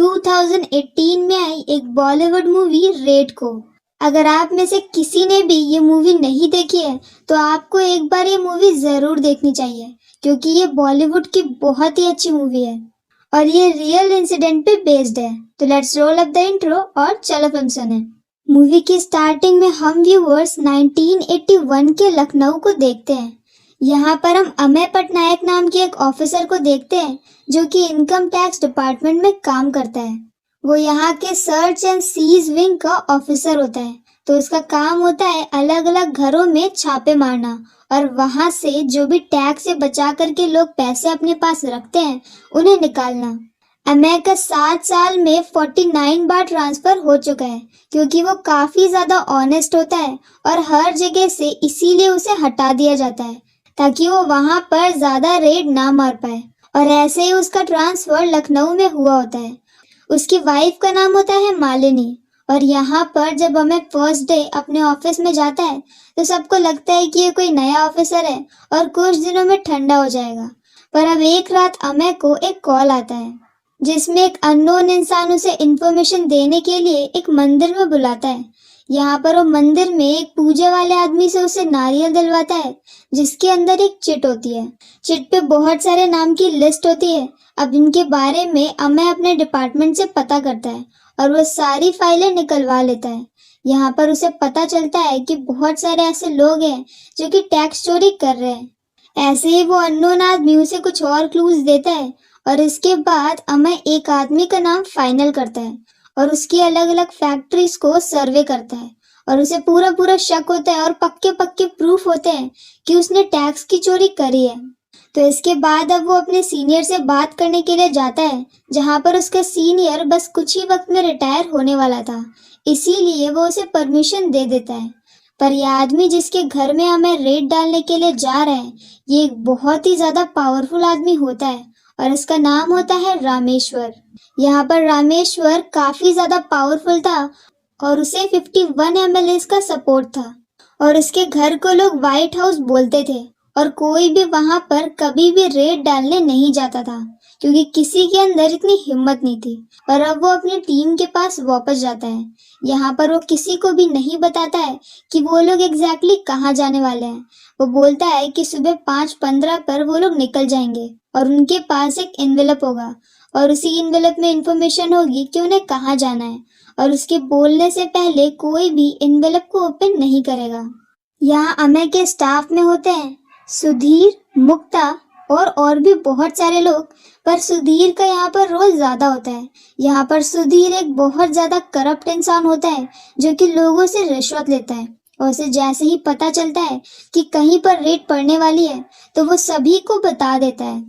2018 में आई एक Bollywood movie red को। अगर आप में से किसी ने भी ये मूवी नहीं देखी है तो आपको एक बार ये मूवी जरूर देखनी चाहिए, क्योंकि ये बॉलीवुड की बहुत ही अच्छी मूवी है और ये रियल इंसिडेंट पे बेस्ड है। तो let's roll up the intro और चलो फिल्म सुने। मूवी की स्टार्टिंग में हम व्यूअर्स 1981 के लखनऊ को देखते हैं। यहाँ पर हम अमेय पटनायक नाम के एक ऑफिसर को देखते हैं जो कि इनकम टैक्स डिपार्टमेंट में काम करता है। वो यहाँ के सर्च एंड सीज विंग का ऑफिसर होता है। तो उसका काम होता है अलग अलग घरों में छापे मारना और वहां से जो भी टैक्स से बचा करके लोग पैसे अपने पास रखते हैं उन्हें निकालना। अमेय का 7 साल में 49 बार ट्रांसफर हो चुका है, क्योंकि वो काफी ज्यादा ऑनेस्ट होता है और हर जगह से इसीलिए उसे हटा दिया जाता है ताकि वो वहां पर ज्यादा रेड ना मार पाए। और ऐसे ही उसका ट्रांसफर लखनऊ में हुआ होता है। उसकी वाइफ का नाम होता है मालिनी। और यहाँ पर जब हमें फर्स्ट डे अपने ऑफिस में जाता है तो सबको लगता है कि ये कोई नया ऑफिसर है और कुछ दिनों में ठंडा हो जाएगा। पर अब एक रात अमेय को एक कॉल आता है जिसमें एक अननोन इंसान उसे इंफॉर्मेशन देने के लिए एक मंदिर में बुलाता है। यहाँ पर वो मंदिर में एक पूजा वाले आदमी से उसे नारियल दिलवाता है जिसके अंदर एक चिट होती है। चिट पे बहुत सारे नाम की लिस्ट होती है। अब इनके बारे में अमेय अपने डिपार्टमेंट से पता करता है और वो सारी फाइलें निकलवा लेता है। यहाँ पर उसे पता चलता है कि बहुत सारे ऐसे लोग हैं जो कि टैक्स चोरी कर रहे हैं। ऐसे ही वो अननोन आदमी उसे कुछ और क्लूज देता है और इसके बाद अमेय एक आदमी का नाम फाइनल करता है और उसकी अलग अलग फैक्ट्रीज को सर्वे करता है और उसे पूरा पूरा शक होता है और पक्के पक्के प्रूफ होते हैं कि उसने टैक्स की चोरी करी है। तो इसके बाद अब वो अपने सीनियर से बात करने के लिए जाता है, जहाँ पर उसका सीनियर बस कुछ ही वक्त में रिटायर होने वाला था, इसीलिए वो उसे परमिशन दे देता है। पर यह आदमी जिसके घर में हमें रेड डालने के लिए जा रहे हैं, ये एक बहुत ही ज्यादा पावरफुल आदमी होता है और इसका नाम होता है रामेश्वर। यहाँ पर रामेश्वर काफी ज्यादा पावरफुल था और उसे 51 एमएलए का सपोर्ट था और उसके घर को लोग व्हाइट हाउस बोलते थे और कोई भी वहां पर कभी भी रेड डालने नहीं जाता था क्योंकि किसी के अंदर इतनी हिम्मत नहीं थी। और अब वो अपनी टीम के पास वापस जाता है। यहाँ पर वो किसी को भी नहीं बताता है कि वो लोग एग्जैक्टली कहाँ जाने वाले हैं। वो बोलता है कि सुबह 5:15 पर वो लोग निकल जाएंगे और उनके पास एक एनवेलप होगा और उसी एनवेलप में इंफॉर्मेशन होगी कि उन्हें कहाँ जाना है और उसके बोलने से पहले कोई भी एनवेलप को ओपन नहीं करेगा। यहाँ अमेय के स्टाफ में होते हैं सुधीर, मुक्ता और भी बहुत सारे लोग, पर सुधीर का यहाँ पर रोल ज्यादा होता है। यहाँ पर सुधीर एक बहुत ज्यादा करप्ट इंसान होता है जो कि लोगों से रिश्वत लेता है और उसे जैसे ही पता चलता है कि कहीं पर रेड पड़ने वाली है तो वो सभी को बता देता है।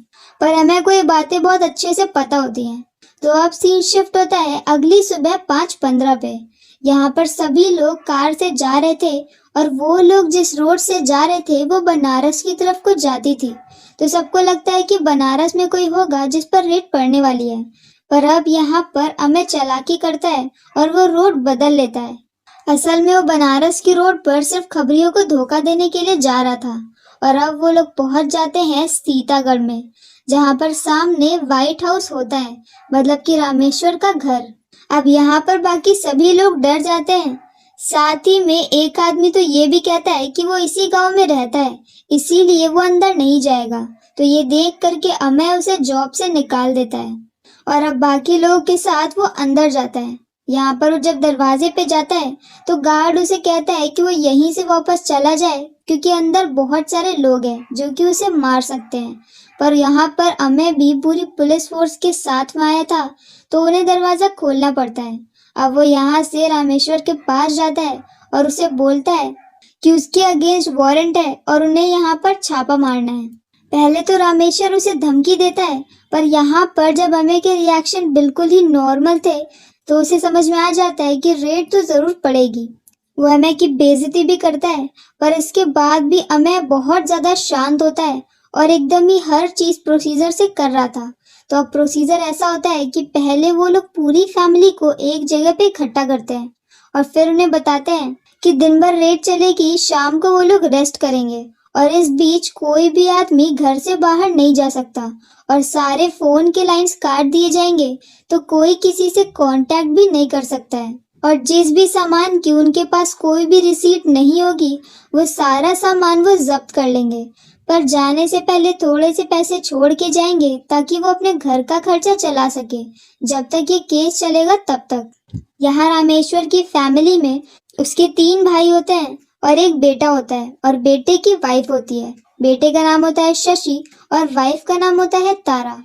पर अमेय को ये बातें बहुत अच्छे से पता होती हैं। तो अब सीन शिफ्ट होता है अगली सुबह 5:15 पे। यहाँ पर सभी लोग कार से जा रहे थे और वो लोग जिस रोड से जा रहे थे वो बनारस की तरफ को जाती थी। तो सबको लगता है कि बनारस में कोई होगा जिस पर रेड पड़ने वाली है। पर अब यहाँ पर अमेय चालाकी करता है और वो रोड बदल लेता है। असल में वो बनारस की रोड पर सिर्फ खबरियों को धोखा देने के लिए जा रहा था। और अब वो लोग पहुंच जाते हैं सीतागढ़ में, जहाँ पर सामने व्हाइट हाउस होता है, मतलब कि रामेश्वर का घर। अब यहाँ पर बाकी सभी लोग डर जाते हैं। साथ ही में एक आदमी तो ये भी कहता है कि वो इसी गांव में रहता है, इसीलिए वो अंदर नहीं जाएगा। तो ये देख करके अमेय उसे जॉब से निकाल देता है और अब बाकी लोगों के साथ वो अंदर जाता है। यहाँ पर वो जब दरवाजे पे जाता है तो गार्ड उसे कहता है कि वो यहीं से वापस चला जाए क्योंकि अंदर बहुत सारे लोग हैं जो कि उसे मार सकते हैं। पर यहाँ पर अमेय भी पूरी पुलिस फोर्स के साथ में आया था तो उन्हें दरवाजा खोलना पड़ता है। अब वो यहाँ से रामेश्वर के पास जाता है और उसे बोलता है कि उसके अगेंस्ट वारंट है और उन्हें यहाँ पर छापा मारना है। पहले तो रामेश्वर उसे धमकी देता है, पर यहाँ पर जब अमेय के रिएक्शन बिल्कुल ही नॉर्मल थे तो उसे समझ में आ जाता है कि रेड तो जरूर पड़ेगी। वो अमेय की बेइज्जती भी करता है, पर इसके बाद भी अमेय बहुत ज्यादा शांत होता है और एकदम ही हर चीज प्रोसीजर से कर रहा था। तो अब प्रोसीजर ऐसा होता है कि पहले वो लोग पूरी फैमिली को एक जगह पे इकट्ठा करते हैं और फिर उन्हें बताते हैं कि दिन भर रेड चलेगी, शाम को वो लोग रेस्ट करेंगे और इस बीच कोई भी आदमी घर से बाहर नहीं जा सकता और सारे फोन के लाइंस काट दिए जाएंगे, तो कोई किसी से कांटेक्ट भी नहीं कर सकता है। और जिस भी सामान की उनके पास कोई भी रिसीट नहीं होगी, वो सारा सामान वो जब्त कर लेंगे। पर जाने से पहले थोड़े से पैसे छोड़ के जाएंगे ताकि वो अपने घर का खर्चा चला सके, जब तक ये केस चलेगा तब तक। यहाँ रामेश्वर की फैमिली में उसके 3 भाई होते हैं और एक बेटा होता है और बेटे की वाइफ होती है। बेटे का नाम होता है शशि और वाइफ का नाम होता है तारा।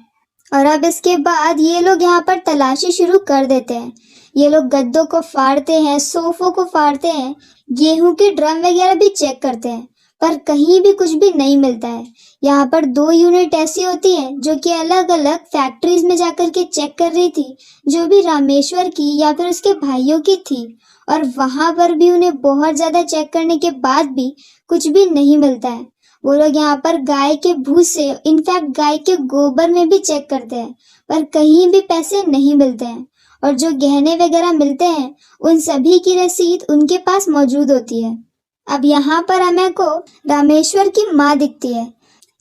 और अब इसके बाद ये लोग यहाँ पर तलाशी शुरू कर देते हैं। ये लोग गद्दों को फाड़ते हैं, सोफों को फाड़ते हैं, गेहूं के ड्रम वगैरह भी चेक करते हैं, पर कहीं भी कुछ भी नहीं मिलता है। यहाँ पर 2 यूनिट ऐसी होती हैं जो कि अलग अलग फैक्ट्रीज में जाकर के चेक कर रही थी, जो भी रामेश्वर की या फिर उसके भाइयों की थी। और वहां पर भी उन्हें बहुत ज्यादा चेक करने के बाद भी कुछ भी नहीं मिलता है। वो लोग यहाँ पर गाय के भूसे, इनफैक्ट गाय के गोबर में भी चेक करते हैं, पर कहीं भी पैसे नहीं मिलते हैं। और जो गहने वगैरह मिलते हैं, उन सभी की रसीद उनके पास मौजूद होती है। अब यहाँ पर अमय को रामेश्वर की माँ दिखती है,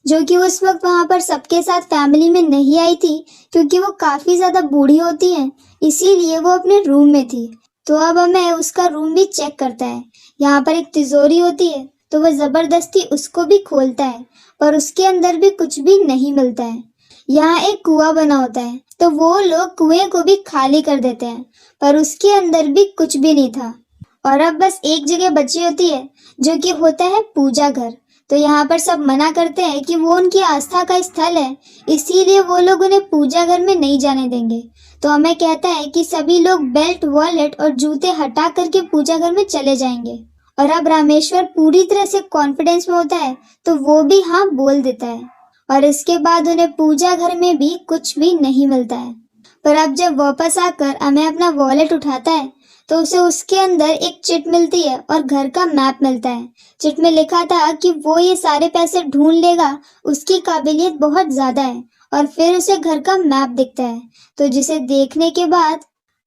जो कि उस वक्त वहां पर सबके साथ फैमिली में नहीं आई थी, क्योंकि वो काफी ज्यादा बूढ़ी होती हैं, इसीलिए वो अपने रूम में थी। तो अब अमय उसका रूम भी चेक करता है। यहाँ पर एक तिजोरी होती है, तो वो जबरदस्ती उसको भी खोलता है, पर उसके अंदर भी कुछ भी नहीं मिलता है। यहाँ एक कुआं बना होता है, तो वो लोग कुएं को भी खाली कर देते हैं, पर उसके अंदर भी कुछ भी नहीं था। और अब बस एक जगह बची होती है, जो कि होता है पूजा घर। तो यहाँ पर सब मना करते हैं कि वो उनकी आस्था का स्थल है, इसीलिए वो लोग उन्हें पूजा घर में नहीं जाने देंगे। तो हमें कहता है कि सभी लोग बेल्ट, वॉलेट और जूते हटा करके पूजा घर में चले जाएंगे। और अब रामेश्वर पूरी तरह से कॉन्फिडेंस में होता है, तो वो भी हाँ बोल देता है। और इसके बाद उन्हें पूजा घर में भी कुछ भी नहीं मिलता है। पर अब जब वापस आकर अमय अपना वॉलेट उठाता है, तो उसे उसके अंदर एक चिट मिलती है और घर का मैप मिलता है। चिट में लिखा था कि वो ये सारे पैसे ढूंढ लेगा, उसकी काबिलियत बहुत ज्यादा है। और फिर उसे घर का मैप दिखता है, तो जिसे देखने के बाद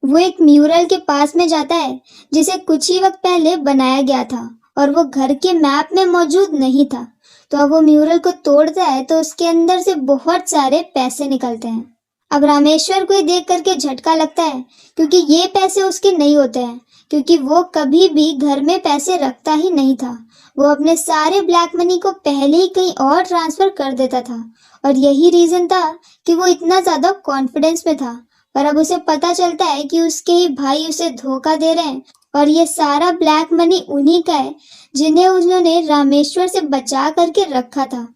वो एक म्यूरल के पास में जाता है, जिसे कुछ ही वक्त पहले बनाया गया था और वो घर के मैप में मौजूद नहीं था। तो अब वो म्यूरल को तोड़ता है, तो उसके अंदर से बहुत सारे पैसे निकलते हैं। अब रामेश्वर को ये देख करके झटका लगता है, क्योंकि ये पैसे उसके नहीं होते हैं, क्योंकि वो कभी भी घर में पैसे रखता ही नहीं था। वो अपने सारे ब्लैक मनी को पहले ही कहीं और ट्रांसफर कर देता था, और यही रीजन था कि वो इतना ज्यादा कॉन्फिडेंस में था। पर अब उसे पता चलता है कि उसके ही भाई उसे धोखा दे रहे हैं, और ये सारा ब्लैक मनी उन्हीं का है, जिन्हें उन्होंने रामेश्वर से बचा करके रखा था।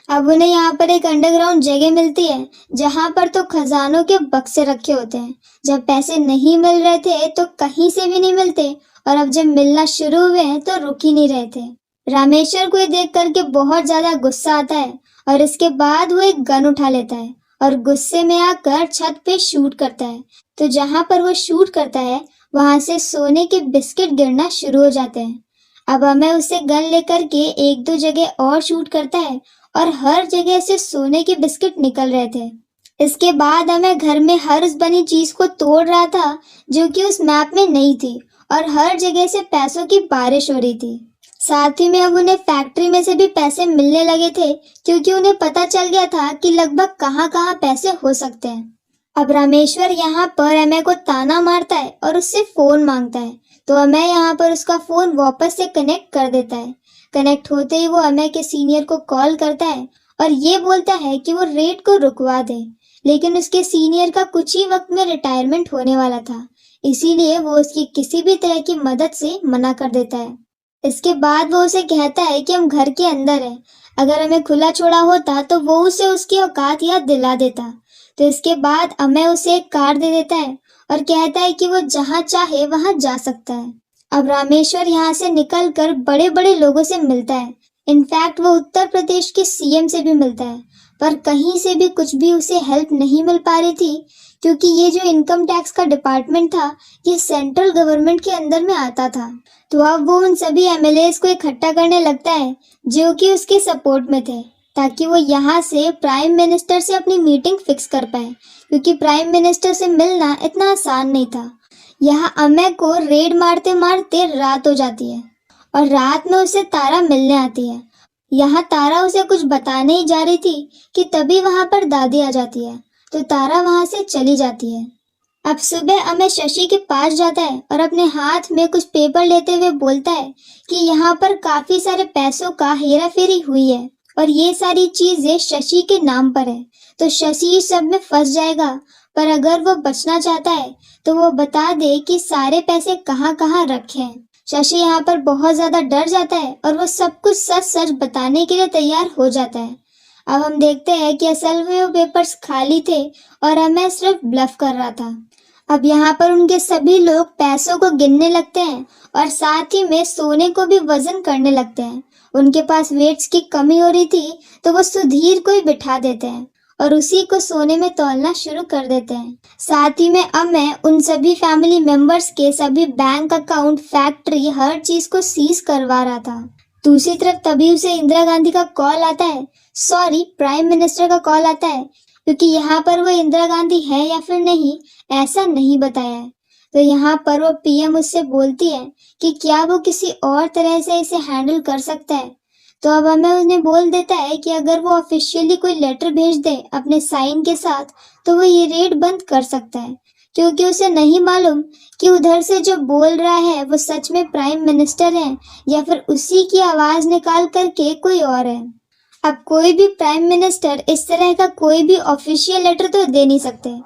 अब उन्हें यहाँ पर एक अंडरग्राउंड जगह मिलती है, जहाँ पर तो खजानों के बक्से रखे होते हैं। जब पैसे नहीं मिल रहे थे तो कहीं से भी नहीं मिलते, और अब जब मिलना शुरू हुए हैं तो रुक ही नहीं रहे थे। रामेश्वर को ये देख करके बहुत ज्यादा गुस्सा आता है, और इसके बाद वो एक गन उठा लेता है और गुस्से में आकर छत पे शूट करता है। तो जहाँ पर वो शूट करता है, वहां से सोने के बिस्किट गिरना शुरू हो जाते हैं। अब अमय उसे गन लेकर के 1-2 जगह और शूट करता है, और हर जगह से सोने के बिस्किट निकल रहे थे। इसके बाद हमें घर में हर उस बनी चीज को तोड़ रहा था, जो कि उस मैप में नहीं थी, और हर जगह से पैसों की बारिश हो रही थी। साथ ही में अब उन्हें फैक्ट्री में से भी पैसे मिलने लगे थे, क्योंकि उन्हें पता चल गया था कि लगभग कहाँ कहाँ पैसे हो सकते हैं। अब रामेश्वर यहाँ पर अमय को ताना मारता है और उससे फोन मांगता है, तो अमय यहाँ पर उसका फोन वापस से कनेक्ट कर देता है। कनेक्ट होते ही वो अमय के सीनियर को कॉल करता है और ये बोलता है कि वो रेड को रुकवा दे, लेकिन उसके सीनियर का कुछ ही वक्त में रिटायरमेंट होने वाला था, इसीलिए वो उसकी किसी भी तरह की मदद से मना कर देता है। इसके बाद वो उसे कहता है कि हम घर के अंदर हैं, अगर हमें खुला छोड़ा होता तो वो उसे उसकी औकात याद दिला देता। तो इसके बाद अमय उसे एक कार दे देता है और कहता है कि वो जहाँ चाहे वहाँ जा सकता है। अब रामेश्वर यहाँ से निकलकर बड़े बड़े लोगों से मिलता है, इनफैक्ट वो उत्तर प्रदेश के सीएम से भी मिलता है, पर कहीं से भी कुछ भी उसे हेल्प नहीं मिल पा रही थी, क्योंकि ये जो इनकम टैक्स का डिपार्टमेंट था, ये सेंट्रल गवर्नमेंट के अंदर में आता था। तो अब वो उन सभी एमएलएस को इकट्ठा करने लगता है जो कि उसके सपोर्ट में थे, ताकि वो यहाँ से प्राइम मिनिस्टर से अपनी मीटिंग फिक्स कर पाए, क्योंकि प्राइम मिनिस्टर से मिलना इतना आसान नहीं था। यहाँ अमय को रेड मारते मारते रात हो जाती है, और रात में उसे तारा मिलने आती है। यहाँ तारा उसे कुछ बताने ही जा रही थी कि तभी वहां पर दादी आ जाती है, तो तारा वहां से चली जाती है। अब सुबह अमय शशि के पास जाता है और अपने हाथ में कुछ पेपर लेते हुए बोलता है कि यहाँ पर काफी सारे पैसों का हेरा फेरी हुई है और ये सारी चीजें शशि के नाम पर है, तो शशि इस सब में फंस जाएगा। पर अगर वो बचना चाहता है तो वो बता दे कि सारे पैसे कहाँ कहाँ रखे हैं। शशि यहाँ पर बहुत ज्यादा डर जाता है और वो सब कुछ सच सच बताने के लिए तैयार हो जाता है। अब हम देखते हैं कि असल में वो पेपर्स खाली थे और अमय सिर्फ ब्लफ कर रहा था। अब यहाँ पर उनके सभी लोग पैसों को गिनने लगते हैं और साथ ही में सोने को भी वजन करने लगते हैं। उनके पास वेट्स की कमी हो रही थी, तो वो सुधीर को ही बिठा देते हैं और उसी को सोने में तौलना शुरू कर देते हैं। साथ ही में अमय उन सभी फैमिली मेंबर्स के सभी बैंक अकाउंट, फैक्ट्री, हर चीज को सीज करवा रहा था। दूसरी तरफ तभी उसे इंदिरा गांधी का कॉल आता है, सॉरी प्राइम मिनिस्टर का कॉल आता है, क्योंकि यहाँ पर वो इंदिरा गांधी है या फिर नहीं ऐसा नहीं बताया है। तो यहाँ पर वो पीएम उससे बोलती है कि क्या वो किसी और तरह से इसे हैंडल कर सकता है। तो अब हमें उन्हें बोल देता है कि अगर वो ऑफिशियली कोई लेटर भेज दे अपने साइन के साथ तो वो ये रेड बंद कर सकता है, क्योंकि उसे नहीं मालूम कि उधर से जो बोल रहा है वो सच में प्राइम मिनिस्टर है या फिर उसी की आवाज निकाल करके कोई और है। अब कोई भी प्राइम मिनिस्टर इस तरह का कोई भी ऑफिशियल लेटर तो दे नहीं सकते,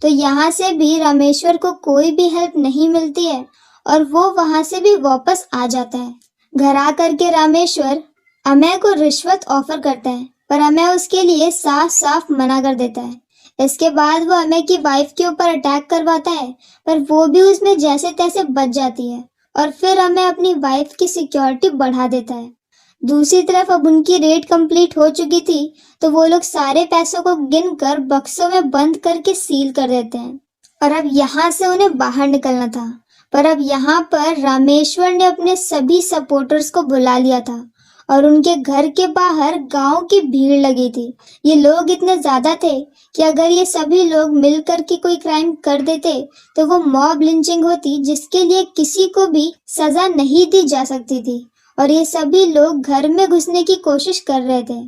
तो यहाँ से भी रामेश्वर को कोई भी हेल्प नहीं मिलती है और वो वहां से भी वापस आ जाता है। घर आ करके रामेश्वर अमय को रिश्वत ऑफर करता है, पर अमय उसके लिए साफ साफ मना कर देता है। इसके बाद वो अमय की वाइफ के ऊपर अटैक करवाता है, पर वो भी उसमें जैसे तैसे बच जाती है और फिर अमय अपनी वाइफ की सिक्योरिटी बढ़ा देता है। दूसरी तरफ अब उनकी रेड कंप्लीट हो चुकी थी, तो वो लोग सारे पैसों को गिनकर बक्सों में बंद करके सील कर देते हैं और अब यहाँ से उन्हें बाहर निकलना था। पर अब यहाँ पर रामेश्वर ने अपने सभी सपोर्टर्स को बुला लिया था और उनके घर के बाहर गांव की भीड़ लगी थी। ये लोग इतने ज्यादा थे कि अगर ये सभी लोग मिलकर के कोई क्राइम कर देते तो वो मॉब लिंचिंग होती, जिसके लिए किसी को भी सजा नहीं दी जा सकती थी और ये सभी लोग घर में घुसने की कोशिश कर रहे थे।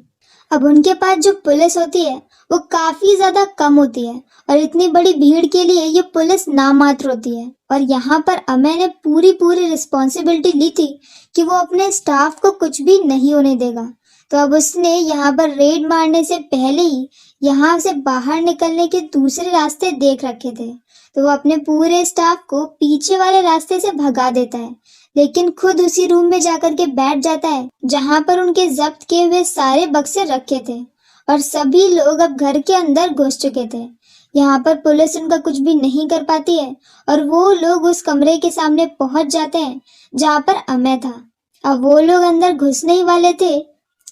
अब उनके पास जो पुलिस होती है वो काफी ज्यादा कम होती है और इतनी बड़ी भीड़ के लिए ये पुलिस नामात्र होती है और यहाँ पर अमय ने पूरी रिस्पॉन्सिबिलिटी ली थी कि वो अपने स्टाफ को कुछ भी नहीं होने देगा। तो अब उसने यहाँ पर रेड मारने से पहले ही यहाँ से बाहर निकलने के दूसरे रास्ते देख रखे थे, तो वो अपने पूरे स्टाफ को पीछे वाले रास्ते से भगा देता है, लेकिन खुद उसी रूम में जाकर के बैठ जाता है जहां पर उनके जब्त किए हुए सारे बक्से रखे थे और सभी लोग अब घर के अंदर घुस चुके थे। यहाँ पर पुलिस उनका कुछ भी नहीं कर पाती है और वो लोग उस कमरे के सामने पहुंच जाते हैं जहाँ पर अमय था। अब वो लोग अंदर घुसने ही वाले थे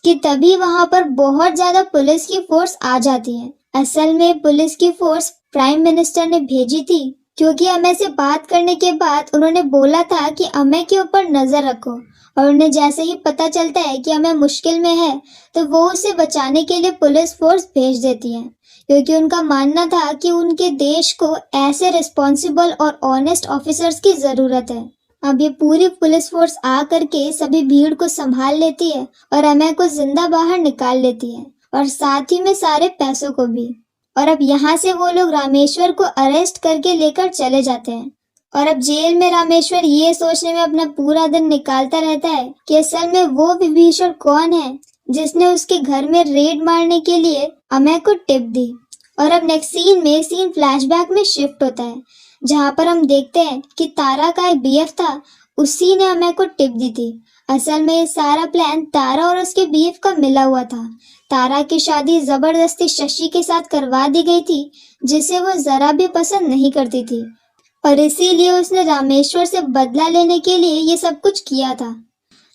कि तभी वहां पर बहुत ज्यादा पुलिस की फोर्स आ जाती है। असल में पुलिस की फोर्स प्राइम मिनिस्टर ने भेजी थी, क्योंकि अमय से बात करने के बाद उन्होंने बोला था कि अमय के ऊपर नजर रखो और उन्हें जैसे ही पता चलता है कि अमय मुश्किल में है तो वो उसे बचाने के लिए पुलिस फोर्स भेज देती है, क्योंकि उनका मानना था कि उनके देश को ऐसे रिस्पॉन्सिबल और ऑनेस्ट ऑफिसर्स की जरूरत है। अब ये पूरी पुलिस फोर्स आ करके सभी भीड़ को संभाल लेती है और अमय को जिंदा बाहर निकाल लेती है और साथ ही में सारे पैसों को भी। और अब यहाँ से वो लोग रामेश्वर को अरेस्ट करके लेकर चले जाते हैं और अब जेल में रामेश्वर ये सोचने में अपना पूरा दिन निकालता रहता है कि असल में वो विभीषण कौन है जिसने उसके घर में रेड मारने के लिए अमय को टिप दी। और अब नेक्स्ट सीन फ्लैशबैक में शिफ्ट होता है, जहाँ पर हम देखते हैं कि तारा का एक बीएफ था, उसी ने अमय को टिप दी थी। असल में ये सारा प्लान तारा और उसके बीएफ का मिला हुआ था। तारा की शादी जबरदस्ती शशि के साथ करवा दी गई थी, जिसे वो जरा भी पसंद नहीं करती थी और इसीलिए उसने रामेश्वर से बदला लेने के लिए ये सब कुछ किया था।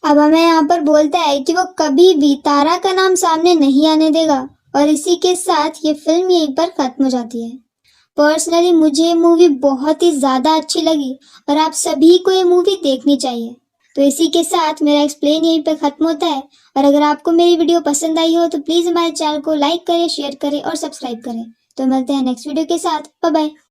अब हमें यहाँ पर बोलता है कि वो कभी भी तारा का नाम सामने नहीं आने देगा और इसी के साथ ये फिल्म यहीं पर खत्म हो जाती है। पर्सनली मुझे ये मूवी बहुत ही ज्यादा अच्छी लगी और आप सभी को ये मूवी देखनी चाहिए। तो इसी के साथ मेरा एक्सप्लेन यहीं पर खत्म होता है और अगर आपको मेरी वीडियो पसंद आई हो तो प्लीज हमारे चैनल को लाइक करें, शेयर करें और सब्सक्राइब करें। तो मिलते हैं नेक्स्ट वीडियो के साथ। Bye bye.